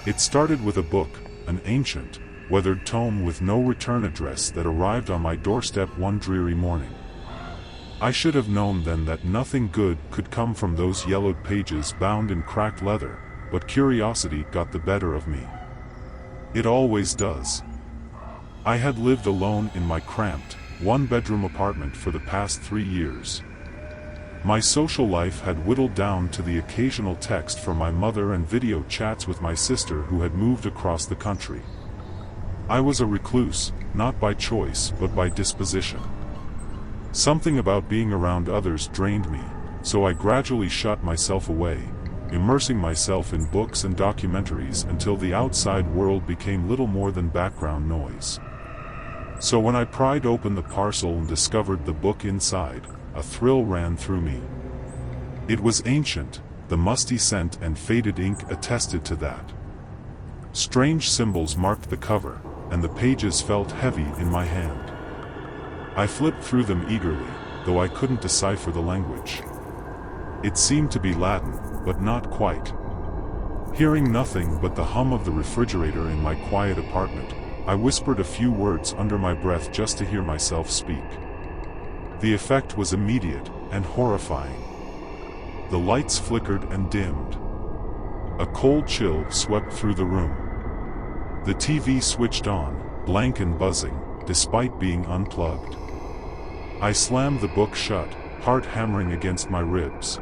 It started with a book, an ancient, weathered tome with no return address that arrived on my doorstep one dreary morning. I should have known then that nothing good could come from those yellowed pages bound in cracked leather, but curiosity got the better of me. It always does. I had lived alone in my cramped, one-bedroom apartment for the past 3 years. My social life had whittled down to the occasional text from my mother and video chats with my sister who had moved across the country. I was a recluse, not by choice but by disposition. Something about being around others drained me, so I gradually shut myself away, immersing myself in books and documentaries until the outside world became little more than background noise. So when I pried open the parcel and discovered the book inside, a thrill ran through me. It was ancient, the musty scent and faded ink attested to that. Strange symbols marked the cover, and the pages felt heavy in my hand. I flipped through them eagerly, though I couldn't decipher the language. It seemed to be Latin, but not quite. Hearing nothing but the hum of the refrigerator in my quiet apartment, I whispered a few words under my breath just to hear myself speak. The effect was immediate and horrifying. The lights flickered and dimmed. A cold chill swept through the room. The TV switched on, blank and buzzing, despite being unplugged. I slammed the book shut, heart hammering against my ribs.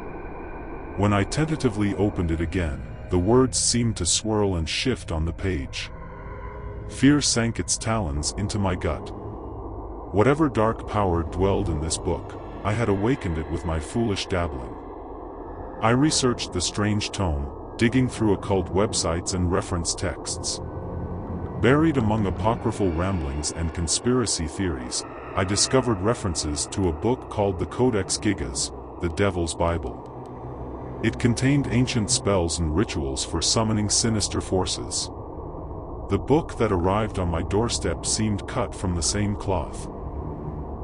When I tentatively opened it again, the words seemed to swirl and shift on the page. Fear sank its talons into my gut. Whatever dark power dwelled in this book, I had awakened it with my foolish dabbling. I researched the strange tome, digging through occult websites and reference texts. Buried among apocryphal ramblings and conspiracy theories, I discovered references to a book called the Codex Gigas, the Devil's Bible. It contained ancient spells and rituals for summoning sinister forces. The book that arrived on my doorstep seemed cut from the same cloth.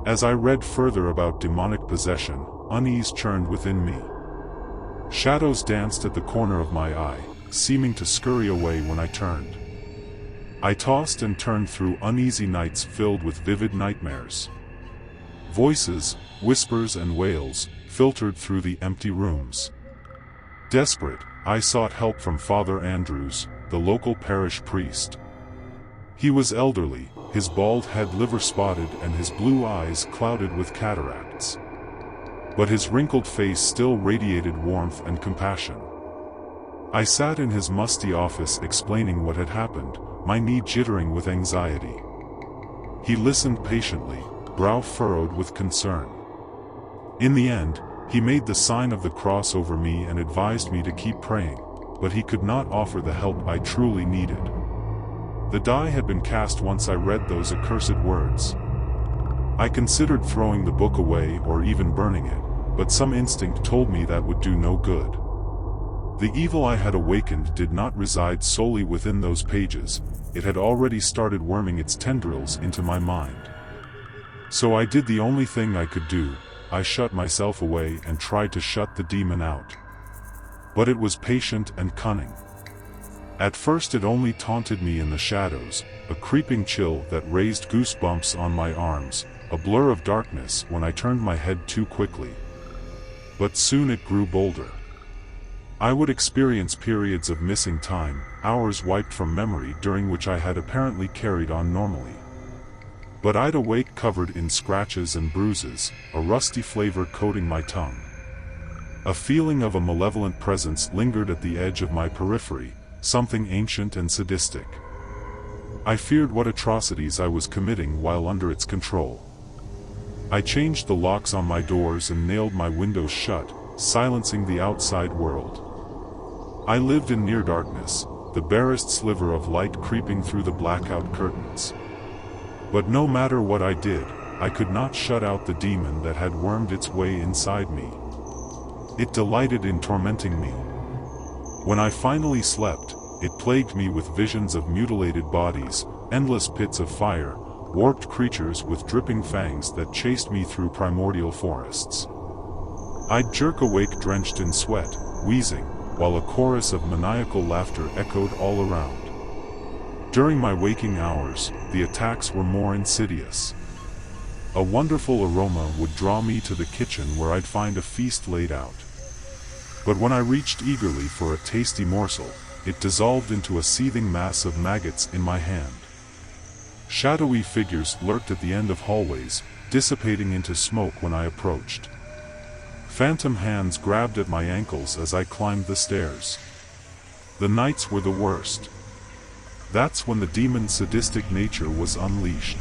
As I read further about demonic possession, unease churned within me. Shadows danced at the corner of my eye, seeming to scurry away when I turned. I tossed and turned through uneasy nights filled with vivid nightmares. Voices, whispers and wails, filtered through the empty rooms. Desperate, I sought help from Father Andrews, the local parish priest. He was elderly, his bald head liver-spotted and his blue eyes clouded with cataracts. But his wrinkled face still radiated warmth and compassion. I sat in his musty office explaining what had happened, my knee jittering with anxiety. He listened patiently, brow furrowed with concern. In the end, he made the sign of the cross over me and advised me to keep praying, but he could not offer the help I truly needed. The die had been cast once I read those accursed words. I considered throwing the book away or even burning it, but some instinct told me that would do no good. The evil I had awakened did not reside solely within those pages, it had already started worming its tendrils into my mind. So I did the only thing I could do, I shut myself away and tried to shut the demon out. But it was patient and cunning. At first it only taunted me in the shadows, a creeping chill that raised goosebumps on my arms, a blur of darkness when I turned my head too quickly. But soon it grew bolder. I would experience periods of missing time, hours wiped from memory during which I had apparently carried on normally. But I'd awake covered in scratches and bruises, a rusty flavor coating my tongue. A feeling of a malevolent presence lingered at the edge of my periphery, something ancient and sadistic. I feared what atrocities I was committing while under its control. I changed the locks on my doors and nailed my windows shut, silencing the outside world. I lived in near darkness, the barest sliver of light creeping through the blackout curtains. But no matter what I did, I could not shut out the demon that had wormed its way inside me. It delighted in tormenting me. When I finally slept, it plagued me with visions of mutilated bodies, endless pits of fire, warped creatures with dripping fangs that chased me through primordial forests. I'd jerk awake drenched in sweat, wheezing, while a chorus of maniacal laughter echoed all around. During my waking hours, the attacks were more insidious. A wonderful aroma would draw me to the kitchen where I'd find a feast laid out. But when I reached eagerly for a tasty morsel, it dissolved into a seething mass of maggots in my hand. Shadowy figures lurked at the end of hallways, dissipating into smoke when I approached. Phantom hands grabbed at my ankles as I climbed the stairs. The nights were the worst. That's when the demon's sadistic nature was unleashed.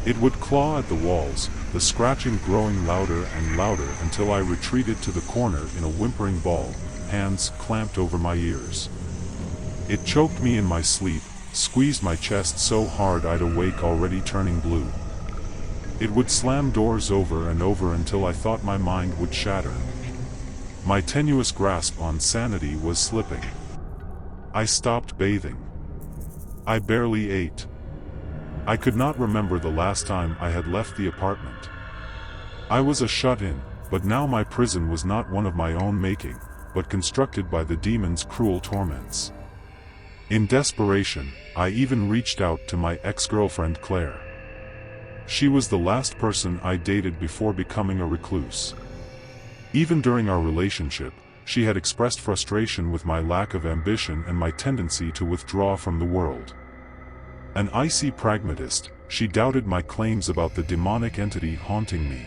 It would claw at the walls, the scratching growing louder and louder until I retreated to the corner in a whimpering ball, hands clamped over my ears. It choked me in my sleep, squeezed my chest so hard I'd awake already turning blue. It would slam doors over and over until I thought my mind would shatter. My tenuous grasp on sanity was slipping. I stopped bathing. I barely ate. I could not remember the last time I had left the apartment. I was a shut-in, but now my prison was not one of my own making, but constructed by the demon's cruel torments. In desperation, I even reached out to my ex-girlfriend Claire. She was the last person I dated before becoming a recluse. Even during our relationship, she had expressed frustration with my lack of ambition and my tendency to withdraw from the world. An icy pragmatist, she doubted my claims about the demonic entity haunting me.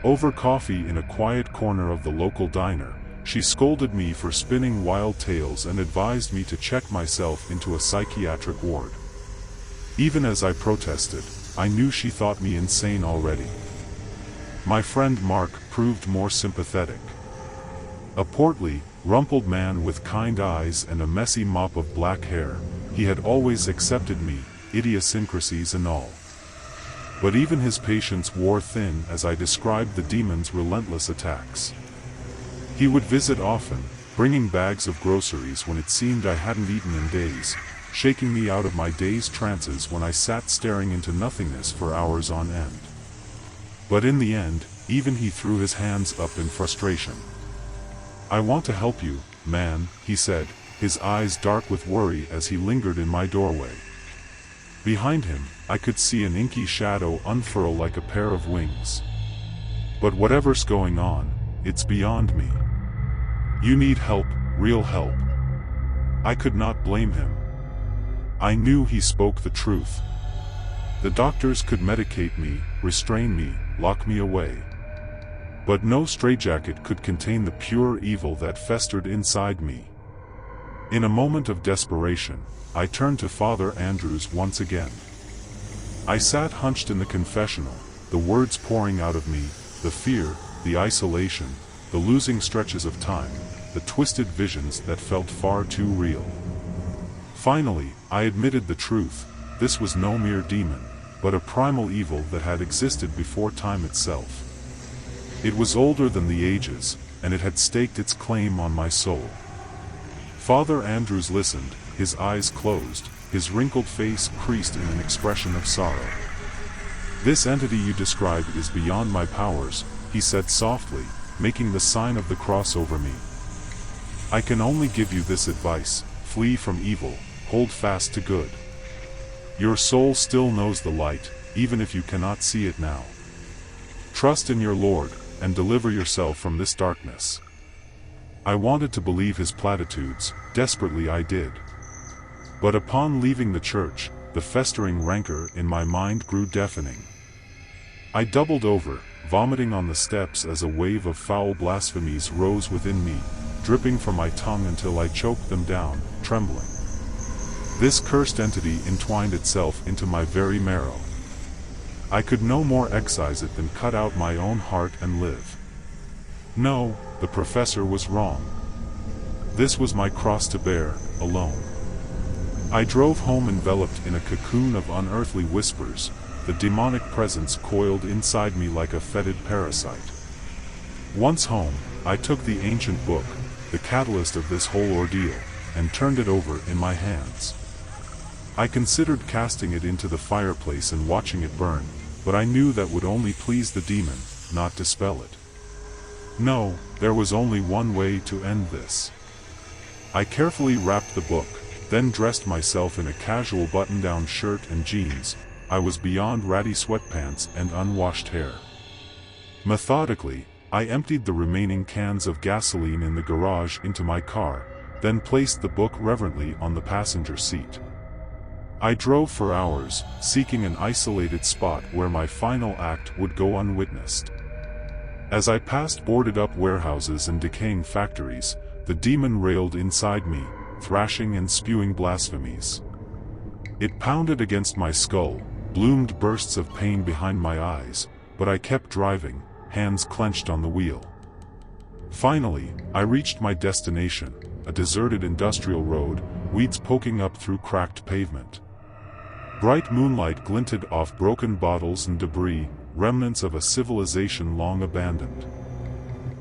Over coffee in a quiet corner of the local diner, she scolded me for spinning wild tales and advised me to check myself into a psychiatric ward. Even as I protested, I knew she thought me insane already. My friend Mark proved more sympathetic. A portly, rumpled man with kind eyes and a messy mop of black hair, he had always accepted me, idiosyncrasies and all. But even his patience wore thin as I described the demon's relentless attacks. He would visit often, bringing bags of groceries when it seemed I hadn't eaten in days, shaking me out of my dazed trances when I sat staring into nothingness for hours on end. But in the end, even he threw his hands up in frustration. "I want to help you, man," he said, his eyes dark with worry as he lingered in my doorway. Behind him, I could see an inky shadow unfurl like a pair of wings. "But whatever's going on, it's beyond me. You need help, real help." I could not blame him. I knew he spoke the truth. The doctors could medicate me, restrain me, lock me away. But no straitjacket could contain the pure evil that festered inside me. In a moment of desperation, I turned to Father Andrews once again. I sat hunched in the confessional, the words pouring out of me, the fear, the isolation, the losing stretches of time, the twisted visions that felt far too real. Finally, I admitted the truth. This was no mere demon, but a primal evil that had existed before time itself. It was older than the ages, and it had staked its claim on my soul. Father Andrews listened, his eyes closed, his wrinkled face creased in an expression of sorrow. "This entity you describe is beyond my powers," he said softly, making the sign of the cross over me. "I can only give you this advice: flee from evil, hold fast to good. Your soul still knows the light, even if you cannot see it now. Trust in your Lord, and deliver yourself from this darkness." I wanted to believe his platitudes, desperately I did. But upon leaving the church, the festering rancor in my mind grew deafening. I doubled over, vomiting on the steps as a wave of foul blasphemies rose within me, dripping from my tongue until I choked them down, trembling. This cursed entity entwined itself into my very marrow. I could no more excise it than cut out my own heart and live. No, the professor was wrong. This was my cross to bear, alone. I drove home enveloped in a cocoon of unearthly whispers, the demonic presence coiled inside me like a fetid parasite. Once home, I took the ancient book, the catalyst of this whole ordeal, and turned it over in my hands. I considered casting it into the fireplace and watching it burn, but I knew that would only please the demon, not dispel it. No, There was only one way to end this. I carefully wrapped the book, then dressed myself in a casual button-down shirt and jeans. I was beyond ratty sweatpants and unwashed hair. Methodically, I emptied the remaining cans of gasoline in the garage into my car, then placed the book reverently on the passenger seat. I drove for hours, seeking an isolated spot where my final act would go unwitnessed. As I passed boarded-up warehouses and decaying factories, the demon railed inside me, thrashing and spewing blasphemies. It pounded against my skull, bloomed bursts of pain behind my eyes, but I kept driving, hands clenched on the wheel. Finally, I reached my destination, a deserted industrial road, weeds poking up through cracked pavement. Bright moonlight glinted off broken bottles and debris, remnants of a civilization long abandoned.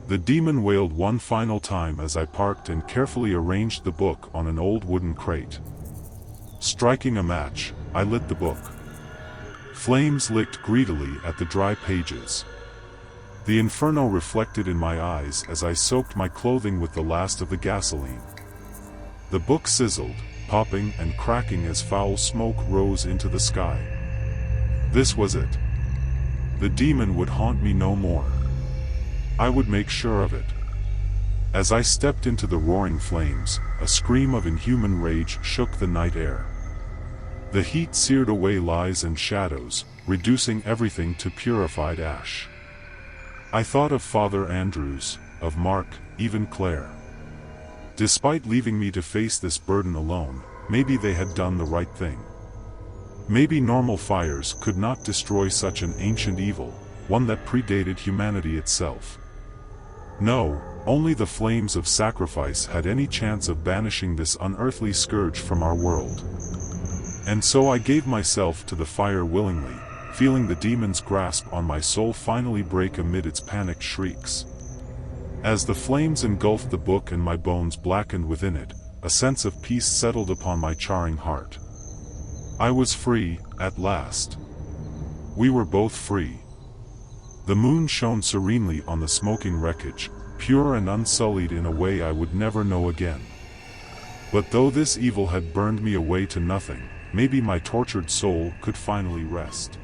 The demon wailed one final time as I parked and carefully arranged the book on an old wooden crate. Striking a match, I lit the book. Flames licked greedily at the dry pages. The inferno reflected in my eyes as I soaked my clothing with the last of the gasoline. The book sizzled, popping and cracking as foul smoke rose into the sky. This was it. The demon would haunt me no more. I would make sure of it. As I stepped into the roaring flames, a scream of inhuman rage shook the night air. The heat seared away lies and shadows, reducing everything to purified ash. I thought of Father Andrews, of Mark, even Claire. Despite leaving me to face this burden alone, maybe they had done the right thing. Maybe normal fires could not destroy such an ancient evil, one that predated humanity itself. No, only the flames of sacrifice had any chance of banishing this unearthly scourge from our world. And so I gave myself to the fire willingly, feeling the demon's grasp on my soul finally break amid its panicked shrieks. As the flames engulfed the book and my bones blackened within it, a sense of peace settled upon my charring heart. I was free, at last. We were both free. The moon shone serenely on the smoking wreckage, pure and unsullied in a way I would never know again. But though this evil had burned me away to nothing, maybe my tortured soul could finally rest.